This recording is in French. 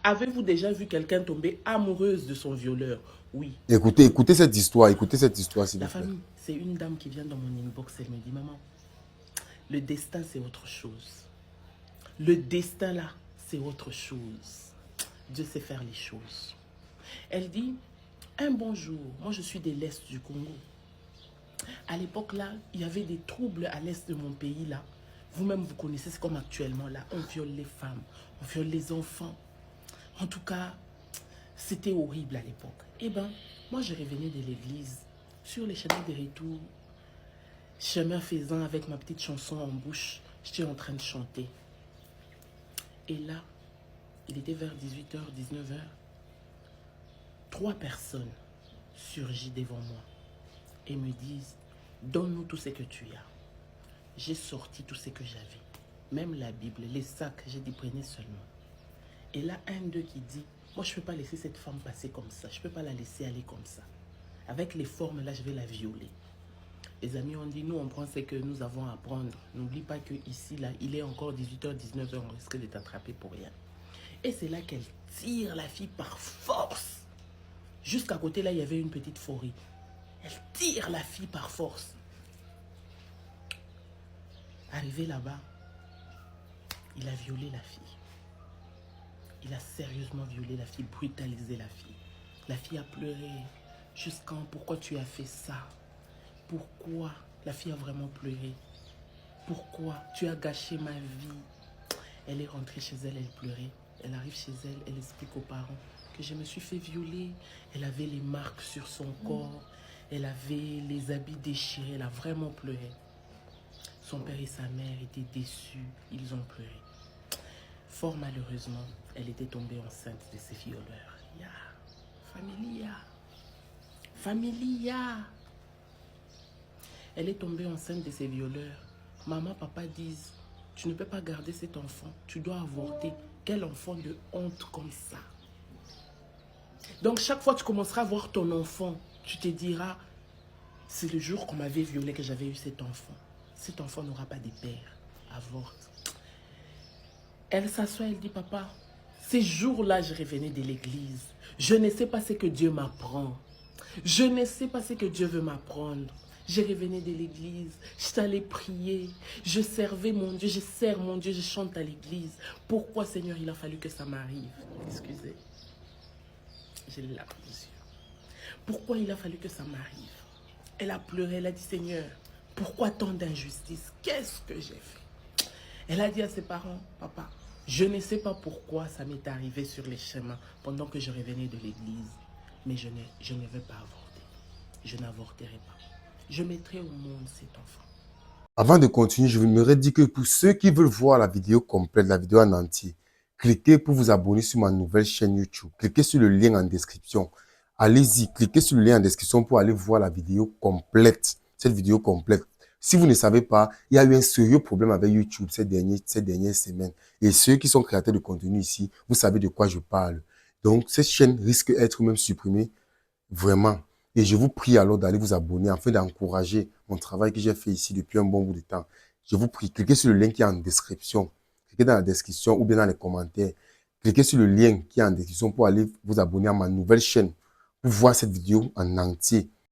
Avez-vous déjà vu quelqu'un tomber amoureuse de son violeur? Oui. Écoutez cette histoire, s'il La vous plaît. famille, c'est une dame qui vient dans mon inbox, elle me dit, maman, le destin c'est autre chose. Le destin là, c'est autre chose. Dieu sait faire les choses. Elle dit, un bon jour, moi je suis de l'Est du Congo. À l'époque là, il y avait des troubles à l'Est de mon pays là. Vous-même, vous connaissez, c'est comme actuellement là. On viole les femmes, on viole les enfants. En tout cas, c'était horrible à l'époque. Eh bien, moi je revenais de l'église, sur les chemins de retour, chemin faisant avec ma petite chanson en bouche, j'étais en train de chanter. Et là, il était vers 18h, 19h. 3 personnes surgissent devant moi et me disent, donne-nous tout ce que tu as. J'ai sorti tout ce que j'avais. Même la Bible, les sacs, j'ai dit, prenez seulement. Et là, un d'eux qui dit, moi je ne peux pas laisser cette femme passer comme ça. Je ne peux pas la laisser aller comme ça. Avec les formes là, je vais la violer. Les amis ont dit, nous on prend ce que nous avons à prendre. N'oublie pas que ici là, il est encore 18h, 19h, on risque d'être attrapé pour rien. Et c'est là qu'elle tire la fille par force. Jusqu'à côté là, il y avait une petite forêt. Elle tire la fille par force. Arrivé là-bas, il a violé la fille. Il a sérieusement violé la fille, brutalisé la fille. La fille a pleuré. Jusqu'en, pourquoi tu as fait ça? Pourquoi? La fille a vraiment pleuré. Pourquoi? Tu as gâché ma vie. Elle est rentrée chez elle, elle pleurait. Elle arrive chez elle, elle explique aux parents que je me suis fait violer. Elle avait les marques sur son corps. Elle avait les habits déchirés. Elle a vraiment pleuré. Son père et sa mère étaient déçus. Ils ont pleuré. Fort malheureusement, elle était tombée enceinte de ses violeurs. Ya, familia. Familia. Elle est tombée enceinte de ses violeurs. Maman, papa disent, tu ne peux pas garder cet enfant. Tu dois avorter. Quel enfant de honte comme ça. Donc chaque fois que tu commenceras à voir ton enfant, tu te diras, c'est le jour qu'on m'avait violé que j'avais eu cet enfant. Cet enfant n'aura pas de père. Avorte. Elle s'assoit, elle dit, papa, ces jours-là, je revenais de l'église. Je ne sais pas ce que Dieu m'apprend. Je ne sais pas ce que Dieu veut m'apprendre. Je revenais de l'église, je t'allais prier, je servais mon Dieu, je sers mon Dieu, je chante à l'église. Pourquoi, Seigneur, il a fallu que ça m'arrive? Excusez, j'ai les larmes aux yeux. Pourquoi il a fallu que ça m'arrive? Elle a pleuré, elle a dit, Seigneur, pourquoi tant d'injustice? Qu'est-ce que j'ai fait? Elle a dit à ses parents, papa, je ne sais pas pourquoi ça m'est arrivé sur les chemins pendant que je revenais de l'église, mais je ne vais pas avorter. Je n'avorterai pas. Je mettrai au monde cet enfant. Avant de continuer, je voudrais dire que pour ceux qui veulent voir la vidéo complète, la vidéo en entier, cliquez pour vous abonner sur ma nouvelle chaîne YouTube. Cliquez sur le lien en description. Allez-y, cliquez sur le lien en description pour aller voir la vidéo complète, cette vidéo complète. Si vous ne savez pas, il y a eu un sérieux problème avec YouTube ces dernières semaines. Et ceux qui sont créateurs de contenu ici, vous savez de quoi je parle. Donc, cette chaîne risque d'être même supprimée. Vraiment. Et je vous prie alors d'aller vous abonner afin d'encourager mon travail que j'ai fait ici depuis un bon bout de temps. Je vous prie, cliquez sur le lien qui est en description. Cliquez dans la description ou bien dans les commentaires. Cliquez sur le lien qui est en description pour aller vous abonner à ma nouvelle chaîne pour voir cette vidéo en entier.